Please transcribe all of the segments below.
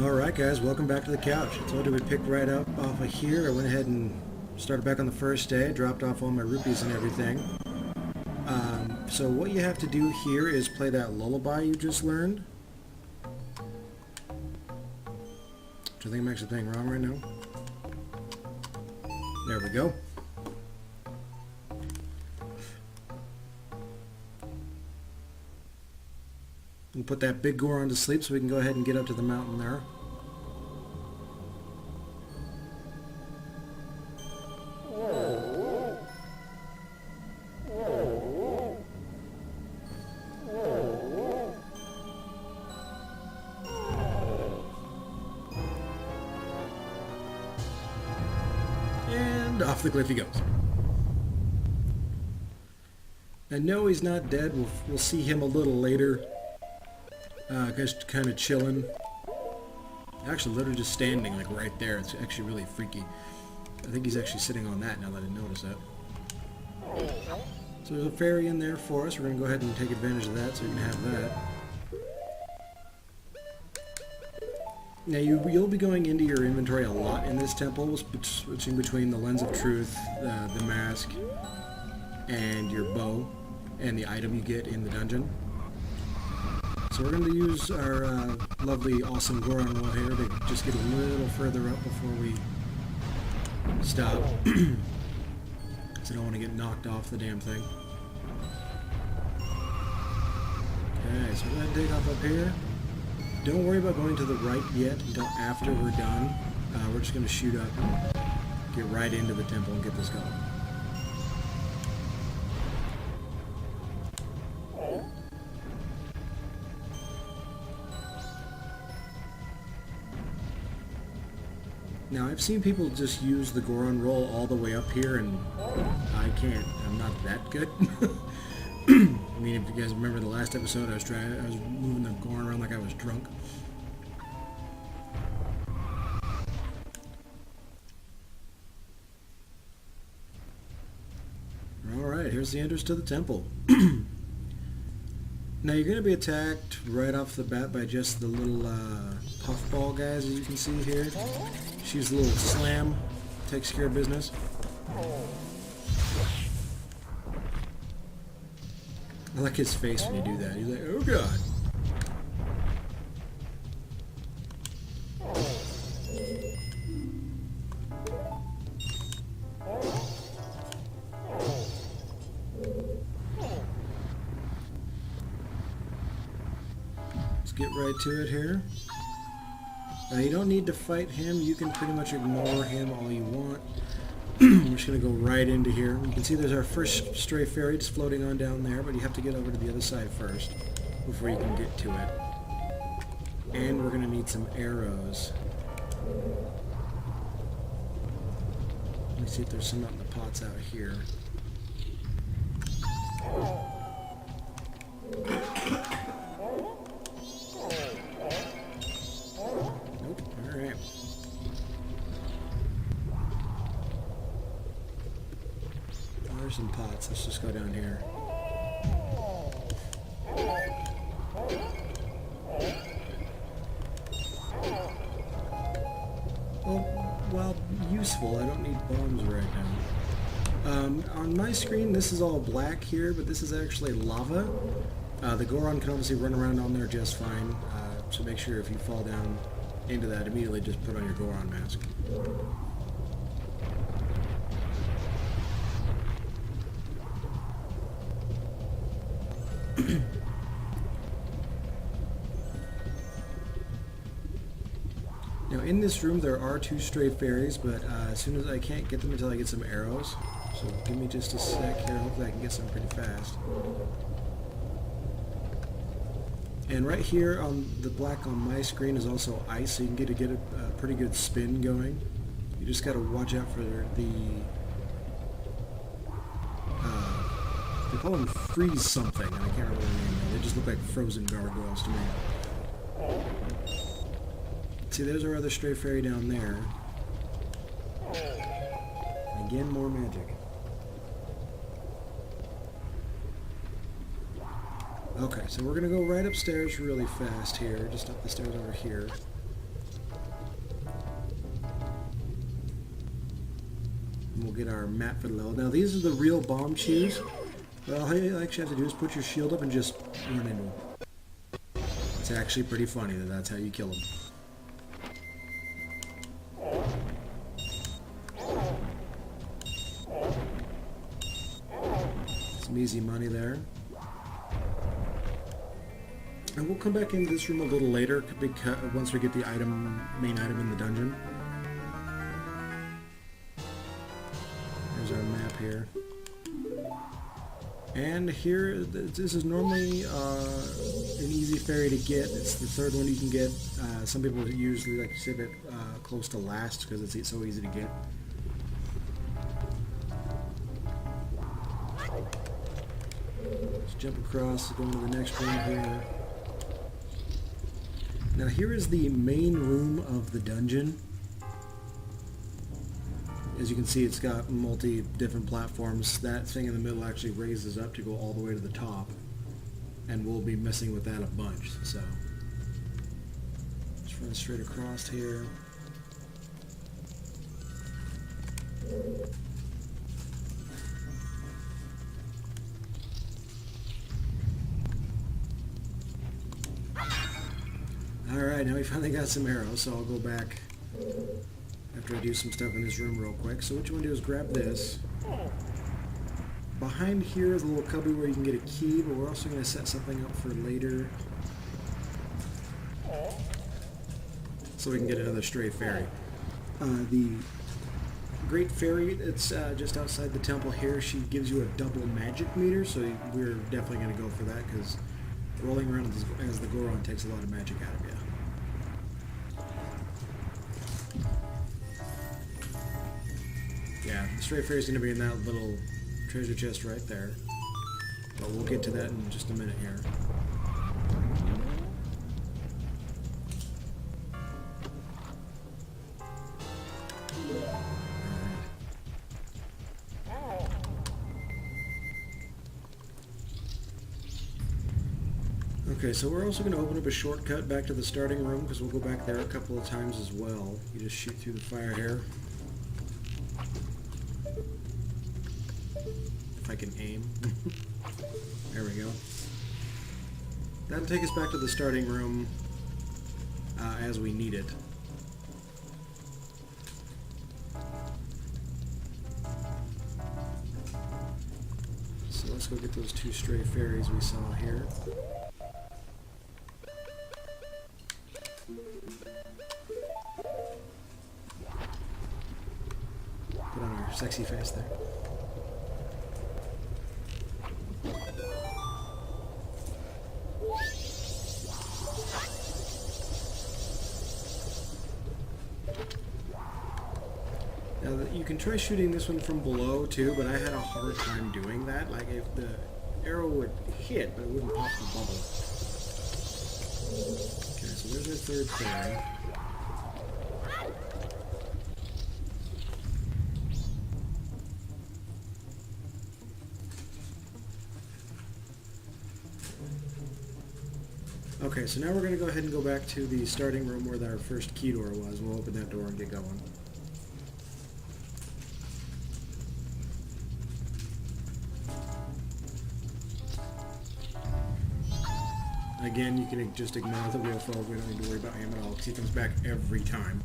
Alright guys, welcome back to the couch. I told you we'd pick right up off of here. I went ahead and started back on the first day, dropped off all my rupees and everything. So what you have to do here is play that lullaby you just learned. Which I think I'm actually playing wrong right now. There we go. We'll put that big Goron to sleep so we can go ahead and get up to the mountain there. And off the cliff he goes. And no, he's not dead. We'll see him a little later. Just kind of chilling. Actually, literally just standing, like right there. It's actually really freaky. I think he's actually sitting on that now that I notice that. So there's a fairy in there for us. We're going to go ahead and take advantage of that so we can have that. Now you'll be going into your inventory a lot in this temple, switching between the Lens of Truth, the mask, and your bow, and the item you get in the dungeon. So we're going to use our lovely, awesome Goron wall here to just get a little further up before we stop. Because I don't want to get knocked off the damn thing. Okay, so we're going to take off up here. Don't worry about going to the right yet until after we're done. We're just going to shoot up and get right into the temple and get this going. Now, I've seen people just use the Goron roll all the way up here, and I can't. I'm not that good. I mean, if you guys remember the last episode, I was moving the Goron around like I was drunk. Alright, here's the entrance to the temple. Now, you're going to be attacked right off the bat by just the little puffball guys, as you can see here. She's a little slam, takes care of business. I like his face when you do that. He's like, oh god. Let's get right to it here. Now you don't need to fight him, you can pretty much ignore him all you want. We're just going to go right into here. You can see there's our first stray fairy just floating on down there, but you have to get over to the other side first before you can get to it. And we're going to need some arrows. Let me see if there's some out in the pots out here. There's some pots. Let's just go down here. Well, useful. I don't need bombs right now. On my screen, this is all black here, but this is actually lava. The Goron can obviously run around on there just fine, so make sure if you fall down into that, immediately just put on your Goron mask. Now in this room there are two stray fairies, but as soon as I can't get them until I get some arrows. So give me just a sec here, hopefully I can get some pretty fast. And right here on the black on my screen is also ice, so you can get a pretty good spin going. You just gotta watch out for the they call them freeze something, and I can't remember the name now. They just look like frozen gargoyles to me. See, there's our other stray fairy down there. And again, more magic. Okay, so we're going to go right upstairs really fast here, just up the stairs over here. get our map for the level. Now these are the real bomb chews. Well, all you actually have to do is put your shield up and just run into them. It's actually pretty funny that that's how you kill them. Some easy money there. And we'll come back into this room a little later because once we get the main item in the dungeon. There's our map here. And here, this is normally an easy fairy to get. It's the third one you can get. Some people usually like to save it close to last because it's so easy to get. Let's jump across, go into the next room here. Now here is the main room of the dungeon. As you can see, it's got different platforms. That thing in the middle actually raises up to go all the way to the top. And we'll be messing with that a bunch, so. Just run straight across here. Alright, now we finally got some arrows, so I'll go back after I do some stuff in this room real quick. So what you want to do is grab this. Behind here is a little cubby where you can get a key, but we're also going to set something up for later. So we can get another stray fairy. The Great Fairy that's just outside the temple here, she gives you a double magic meter, so we're definitely going to go for that because rolling around as the Goron takes a lot of magic out of you. Yeah, the stray fairy's going to be in that little treasure chest right there. But we'll get to that in just a minute here. Okay, so we're also going to open up a shortcut back to the starting room because we'll go back there a couple of times as well. You just shoot through the fire here. If I can aim. There we go. That'll take us back to the starting room as we need it. So let's go get those two stray fairies we saw here. Put on our sexy face there. Now you can try shooting this one from below too, but I had a hard time doing that. Like if the arrow would hit, but it wouldn't pop the bubble. Okay, so there's our third fairy. Okay, so now we're going to go ahead and go back to the starting room where our first key door was. We'll open that door and get going. Again, you can just ignore the wheel fob. We don't need to worry about him at all because he comes back every time.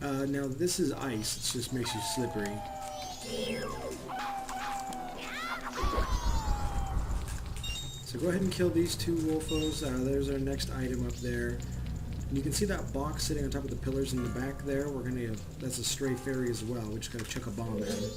Now this is ice. It just makes you slippery. So go ahead and kill these two wolfos. There's our next item up there. And you can see that box sitting on top of the pillars in the back there. That's a stray fairy as well. We just gotta chuck a bomb at him.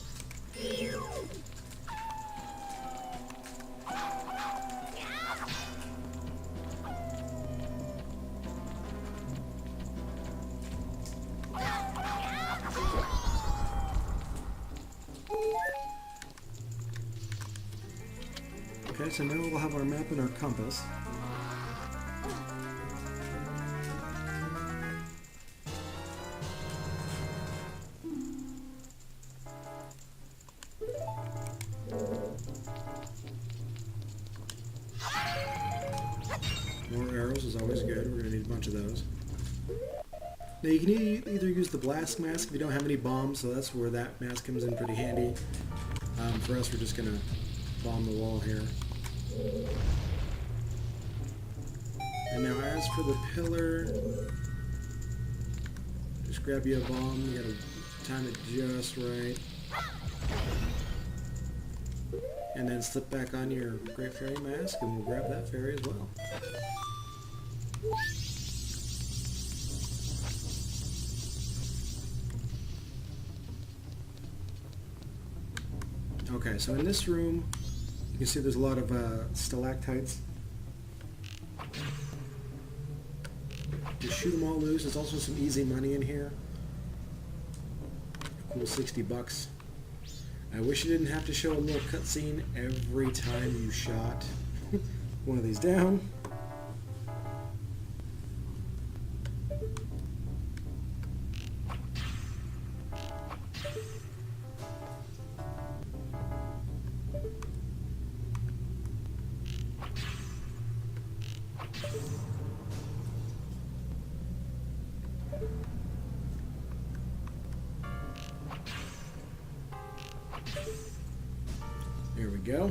Okay, so now we'll have our map and our compass. More arrows is always good. We're going to need a bunch of those. Now you can either use the blast mask if you don't have any bombs, so that's where that mask comes in pretty handy. For us, we're just gonna bomb the wall here. And now as for the pillar, just grab you a bomb, you gotta time it just right. And then slip back on your Great Fairy mask and we'll grab that fairy as well. Okay, so in this room, you can see there's a lot of stalactites. Just shoot them all loose. There's also some easy money in here. Cool, 60 bucks. I wish you didn't have to show a little cutscene every time you shot one of these down. There we go.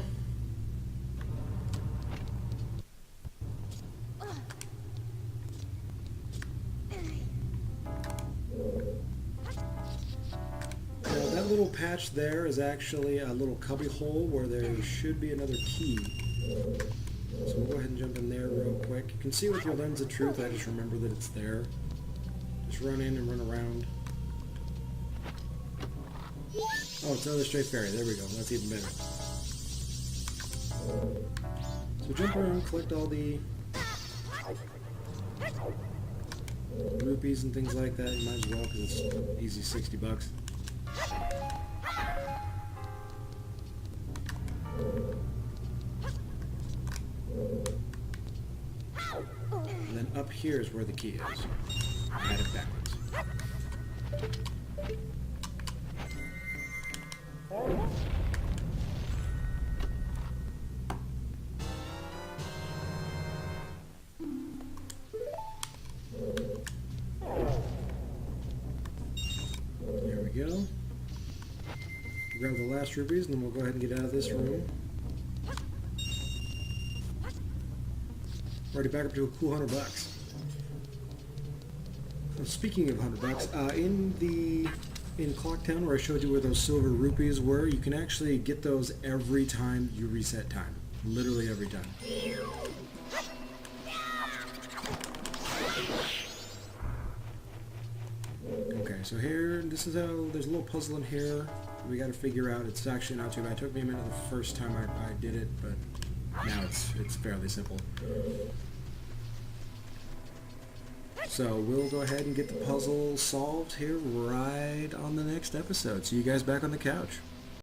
Now that little patch there is actually a little cubby hole where there should be another key. So we'll go ahead and jump in there real quick. You can see with your lens of truth, I just remember that it's there. Just run in and run around. Oh, it's another straight fairy. There we go. That's even better. So jump around, collect all the rupees and things like that. You might as well because it's easy 60 bucks. And then up here is where the key is. Add it backwards. There we go. Grab the last rupees and then we'll go ahead and get out of this room. Already back up to a cool 100 bucks. Now, speaking of 100 bucks, in Clocktown where I showed you where those silver rupees were, you can actually get those every time you reset time. Literally every time. Okay, so here, this is how, there's a little puzzle in here we got to figure out. It's actually not too bad. It took me a minute the first time I did it, but now it's fairly simple. So we'll go ahead and get the puzzle solved here right on the next episode. See you guys back on the couch.